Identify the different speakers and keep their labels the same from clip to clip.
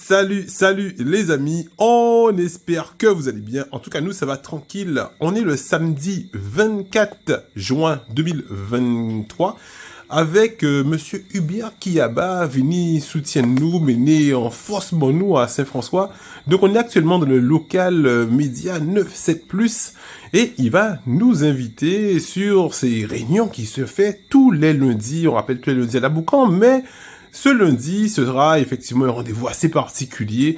Speaker 1: Salut les amis, on espère que vous allez bien. En tout cas, nous, ça va tranquille. On est le samedi 24 juin 2023 avec Monsieur Hubert Kiyaba, venu soutient nous, mené en force bon nous à Saint-François. Donc, on est actuellement dans le local média 97+, et il va nous inviter sur ces réunions qui se fait tous les lundis. On rappelle tous les lundis à la Boucan, mais ce lundi sera effectivement un rendez-vous assez particulier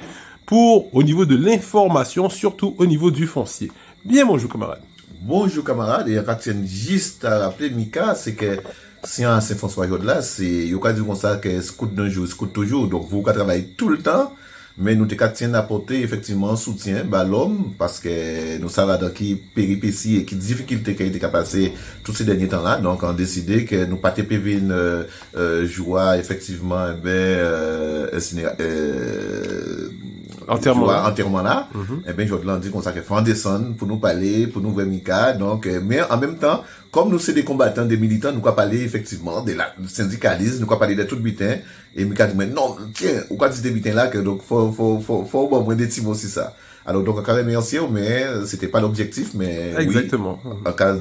Speaker 1: au niveau de l'information, surtout au niveau du foncier. Bien, bonjour camarade.
Speaker 2: Bonjour camarade, et quand tu juste à rappeler Mika, c'est que si un Saint-François là, c'est, il y a dit comme ça que scout d'un jour, scout toujours, donc vous travaillez tout le temps, mais nous t'es apporter effectivement soutien, bah, l'homme, parce que nous savons dans qui péripéties et qui difficultés qu'il a passé tous ces derniers temps là, donc on a décidé que nous pas TPV une, joie, effectivement, enterrement là, et ben, je vais dire qu'on s'est fait en descendre pour nous parler, pour nous voir Mika, donc, mais en même temps, comme nous c'est des combattants, des militants, nous quoi parler effectivement de la syndicalisme, nous quoi parler de tout butin, et Mika dit, mais non, tiens, ou quoi dit des butins là, que donc, faut, bon, moins des petits mots, c'est ça. Alors, donc, quand même, merci, mais c'était pas l'objectif, mais.
Speaker 1: Exactement.
Speaker 2: Oui, en cas,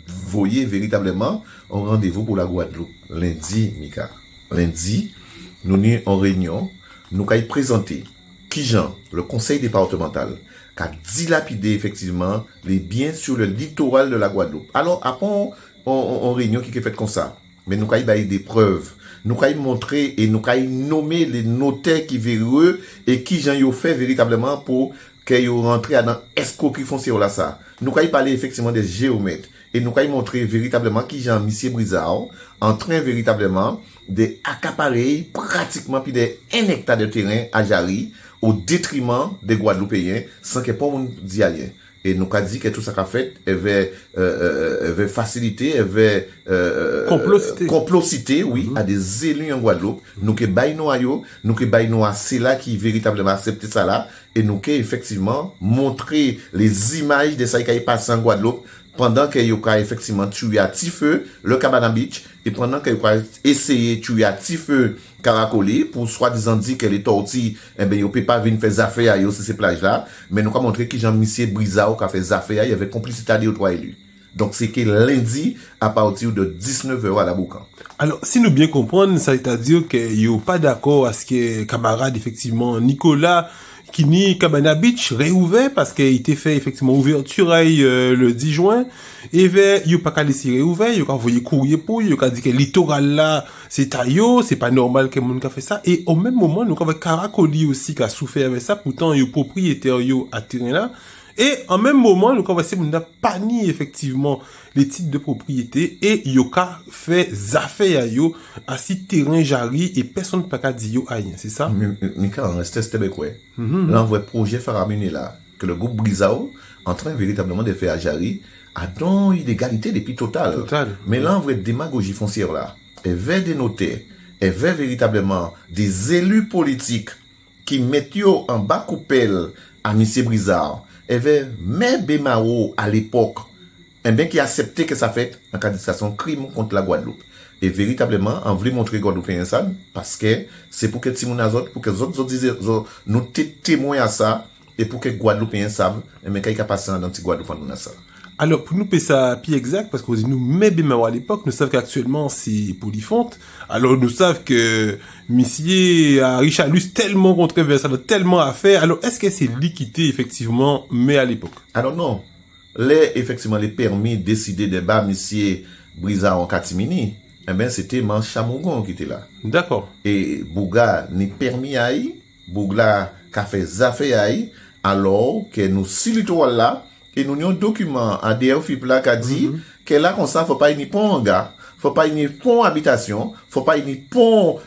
Speaker 2: voyez véritablement, un rendez-vous pour la Guadeloupe. Lundi, Mika. Lundi, nous sommes en réunion, nous allons présenter Kijan, le conseil départemental, qui a dilapidé effectivement les biens sur le littoral de la Guadeloupe. Alors, après, en réunion qui est faite comme ça, mais nous allons bailler des preuves, nous allons montrer et nous allons nommer les notaires qui véreux et qui j'en ont fait véritablement pour qu'ils rentrent dans escroquerie foncière là ça. Nous allons parler effectivement des géomètres et nous allons montrer véritablement qui Jean Monsieur Brizard en train véritablement d'accaparer pratiquement plus de 1 hectare de terrain à Jarry au détriment des Guadeloupéens sans que pas monde dise rien. Et nous avons dit que tout ça qu'a fait, elle va faciliter, elle va complociter, oui, à des élus en Guadeloupe. Nous que baïno ayo, nous que baïno à c'est là qui véritablement accepté ça là, et nous que effectivement montrer les images de ça qui est passé en Guadeloupe pendant que yoka effectivement tué à Tifeu le Cabana Beach, et pendant que yoka essayé tuer à Tifeu Caracolé pour soi-disant dire que les tortilles, eh ben, yo peut pas venir faire affaires sur ces plages là, mais nous avons montré que Jean-Michel Brizard qui a fait affaires, il y avait complicité des trois élus. Donc c'est que lundi à partir de 19h à la Boucan.
Speaker 1: Alors, si nous bien comprenons, ça veut dire que yo pas d'accord à ce que camarade effectivement Nicolas qui ni Cabana Beach réouvert parce qu'il était fait effectivement ouverture le 10 juin, et vers il pas qu'à laisser réouvert, il a envoyé courrier pour, il a dit que littoral là c'est taillot, c'est pas normal que monde a fait ça, et au même moment nous avons Caracoli aussi qui a souffert avec ça, pourtant il propriétaire yo à terrain là. Et en même moment, nous avons essayé de panier effectivement les titres de propriété, et yoka fait affaire à si terrain Jarry et personne ne peut pas dire rien, c'est ça?
Speaker 2: Mika, on reste quoi. Là, on voit projet faramineux là, que le groupe Brizao, en train véritablement de faire à Jarry, a dans illégalité depuis total. Mais là, on voit démagogie foncière là. Et vers des notaires, et vers véritablement des élus politiques qui mettent en bas coupelle à M. Brizard. Et vers même Bemao à l'époque, et bien qui acceptait que ça fait en cas de crime contre la Guadeloupe. Et véritablement, on voulait montrer Guadeloupéen ça, parce que c'est pour que Timon Azot, pour que les autres disaient, nous témoignent à ça, et pour que Guadeloupéens savent, et bien qu'il y a passé dans le Guadeloupe, on a ça.
Speaker 1: Alors, pour nous payer ça pied exact, parce que nous, même Bemao à l'époque, nous savons qu'actuellement, c'est Polyfonte. Alors, nous savons que Missier a Richard Luce tellement controversé, tellement à faire. Alors, est-ce que c'est liquidé, effectivement, mais à l'époque?
Speaker 2: Alors, non. Effectivement, les permis décidés de bas Missier Brizard en Catimini, eh ben, c'était Manchamougon qui était là.
Speaker 1: D'accord.
Speaker 2: Et Bouga n'est permis à y, Bouga qu'a fait affaires à y, alors que nous, si littoral là, et nous avons un document à DRFIP là qui a dit que là, comme ça, faut pas y pont en gars, faut pas y pont habitation, faut pas y pont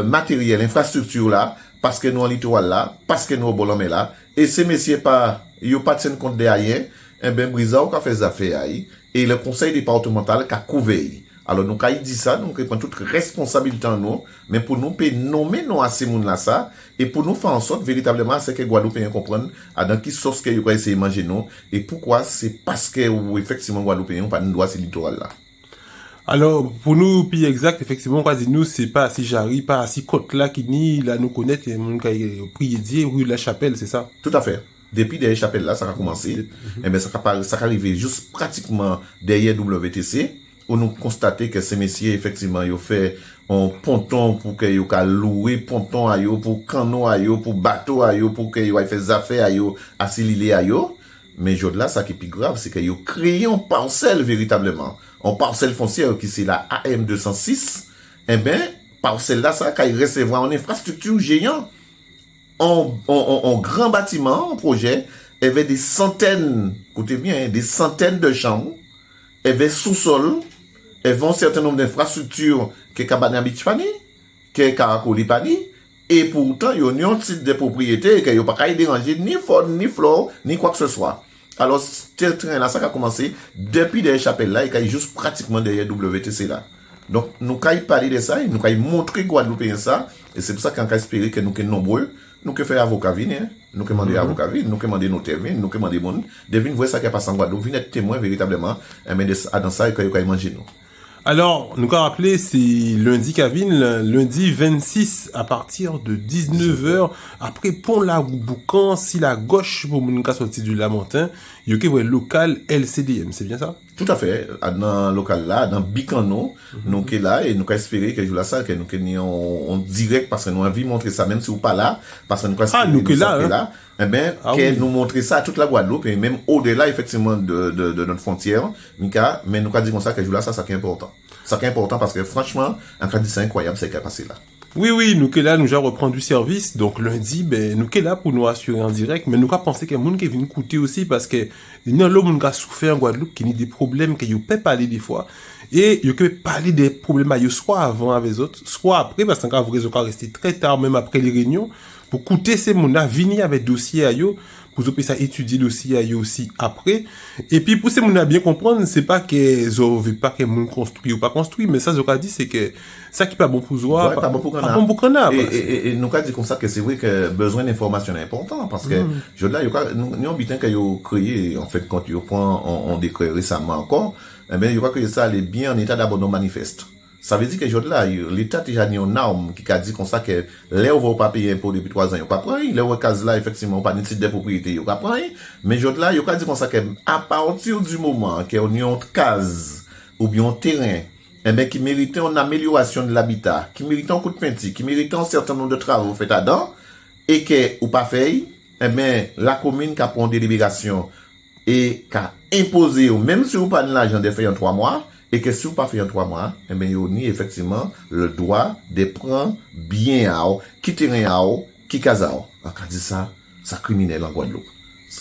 Speaker 2: matériel, infrastructure là, parce que nous en littoral là, parce que nous au Bolomé là, et ces messieurs pas, ils ont pas de compte derrière, eh ben, Brizard qui a fait affaires à y, et le conseil départemental qui a couvert. Alors, nous, quand il dit ça, nous, prenons toute responsabilité en nous, mais pour nous, nommer nous à ces monde là ça, et pour nous faire en sorte, véritablement, c'est que Guadeloupéens comprennent, à dans qui sauce que vous essayer de manger nous, et pourquoi, c'est parce que, effectivement, Guadeloupéens, pas nous doit ces littoral là.
Speaker 1: Alors, pour nous, puis exact, effectivement, on va dire, nous, c'est pas si Jarry, pas si côte là, qui ni, là, nous connaître, et mon prier Dieu, rue de la Chapelle, c'est ça?
Speaker 2: Tout à fait. Depuis derrière chapelle là, ça a commencé. Eh bien, ça a arrivé juste pratiquement derrière WTC, où nous constatons que ces messieurs, effectivement, ils ont fait un ponton pour qu'ils aient loué ponton à eux, pour canot à eux, pour bateau à eux, pour qu'ils aient fait des affaires à eux, assis l'île à eux. Mais aujourd'hui là, ça qui est plus grave, c'est qu'ils ont créé une parcelle véritablement. Une parcelle foncière qui c'est la AM 206. Eh bien, parcelle là, ça a recevoir une infrastructure géante. En grand bâtiment, en projet, il y avait des centaines, écoutez bien, des centaines de chambres, il y avait sous-sol, il y avait un certain nombre d'infrastructures qui est Cabana Beach Pani, qui est Caracoli Pani, et pourtant, il y a un titre de propriété qui n'a pas dérangé ni faune, ni flore, ni quoi que ce soit. Alors, ce train-là, ça a commencé depuis des chapelles là, et qui est juste pratiquement derrière WTC là. Donc, nous avons parlé de ça, nous avons montré Guadeloupe ça, et c'est pour ça qu'on a espéré que nous sommes nombreux. Nous que faire avocat venir, nous que demander avocat venir, nous que demander notaire venir, nous que demander monde, devine voir ça qui a passé en Guadeloupe, venir être témoin véritablement, mais dans ça, il faut manger nous.
Speaker 1: Alors, nous avons rappelé, c'est lundi, Kevin, lundi 26, à partir de 19h, après Pont la Boucan, si la gauche, pour nous sortir du Lamentin, il y a un local LCDM, c'est bien ça?
Speaker 2: Tout à fait. Dans le local là, dans Bicano, nous qui là, et nous espérons que je la salle, que nous qui en direct, parce que nous avons envie de montrer ça, même si vous pas là, parce que nous espérons
Speaker 1: nous qui là,
Speaker 2: là, eh bien, que nous montrer ça à toute la Guadeloupe, et même au-delà, effectivement, de notre frontière, Mika, mais nous avons dit comme ça, que je la ça, ça qui est important. Ça qui est important parce que franchement, en cas de c'est incroyable, c'est ce qui est passé là.
Speaker 1: Oui, nous qui là, nous allons reprendre du service, donc lundi, ben, nous qui là pour nous assurer en direct, mais nous avons pensé qu'il y a des gens qui viennent coûter aussi parce que, il y a l'homme qui a souffert en Guadeloupe, qui a des problèmes, qui peut parler des fois, et il peut parler des problèmes à eux, soit avant avec les autres, soit après, parce qu'en vrai, ils ont resté très tard, même après les réunions, pour coûter ces gens-là, venir avec dossier à eux, pour eux, ça étudier le dossier à eux aussi après. Et puis, pour ces gens-là bien comprendre, c'est pas qu'ils veulent pas que les construit ou pas construit, mais ça, je dit, c'est que ça qui est pas bon pour soi,
Speaker 2: ouais, pas bon pour et nous avons dit comme ça que c'est vrai que besoin d'information est important, parce que, je là, nous avons bien que vous créé, en fait, quand vous prend, on décret récemment encore, eh bien, il y a que ça allait bien en état d'abandon manifeste. Ça veut dire que là, l'État a déjà une norme qui a dit comme ça que les on va pas payer impôt depuis 3 ans, il pas prendre, les cases là, effectivement, pas de titre de propriété, il pas prendre, mais là, il a dit comme ça que, à partir du moment qu'il y a une case, ou bien un terrain, eh ben, qui méritait une amélioration de l'habitat, qui méritait un coup de peinture, qui méritait un certain nombre de travaux faits là-dedans, et que, ou pas fait, eh ben, la commune qui a pris une délibération, et qui a imposé, même si vous pas de l'argent de faire en 3 mois, et que si vous pas fait en 3 mois, eh bien, vous avez effectivement le droit de prendre bien à vous, qui terrain à vous, qui case à vous. On dit ça, c'est criminel en Guadeloupe.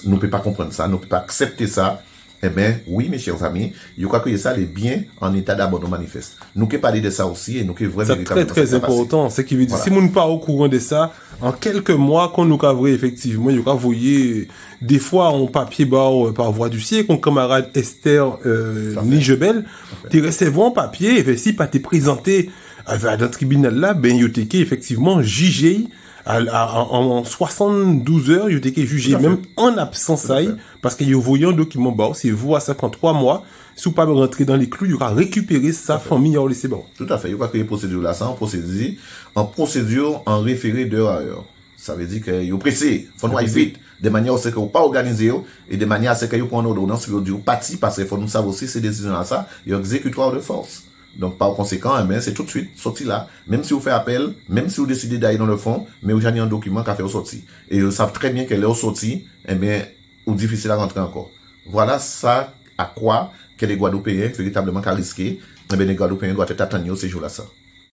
Speaker 2: Nous ne pouvons pas comprendre ça, nous ne pouvons pas accepter ça. Eh bien, oui, mes chers amis, il y a que ça, les biens en état d'abandon manifeste. Nous pouvons parler de ça aussi, et nous pouvons vraiment...
Speaker 1: C'est très, très important. C'est qui veut dire, si nous ne pas au courant de ça, en quelques mois, quand nous avons effectivement, il y a voyé, des fois, en papier, par voie du siècle, con camarade Esther, Nijebel, tu recevais en papier, et si pas t'es présenté, dans le tribunal là, ben, il y a effectivement, jugé, en 72 heures, il a été jugé, même en absence, parce qu'il y a voyé un document, c'est vous à 53 mois, si vous pas rentrer dans les clous, il aura récupéré sa famille à laisser bon.
Speaker 2: Tout à fait. Il n'y a pas créé procédure là, ça, en procédure en référé d'heure à heure. Ça veut dire qu'il est pressé. Il faut nous aller vite. De manière à ce que vous pas organisé, et de manière à ce que vous prenez une ordonnance sur du parti, parce qu'il faut nous savoir aussi ces décisions là, ça, il y a exécutoire de force. Donc, par conséquent, eh bien, c'est tout de suite sorti là. Même si vous faites appel, même si vous décidez d'aller dans le fond, mais vous avez un document qui a fait sortir. Et ils savent très bien qu'elle est sortie, eh bien, ou difficile à rentrer encore. Voilà ça à quoi que les Guadeloupéens, véritablement, qu'à risquer, eh bien, les Guadeloupéens doivent être attendus ces jours-là, ça.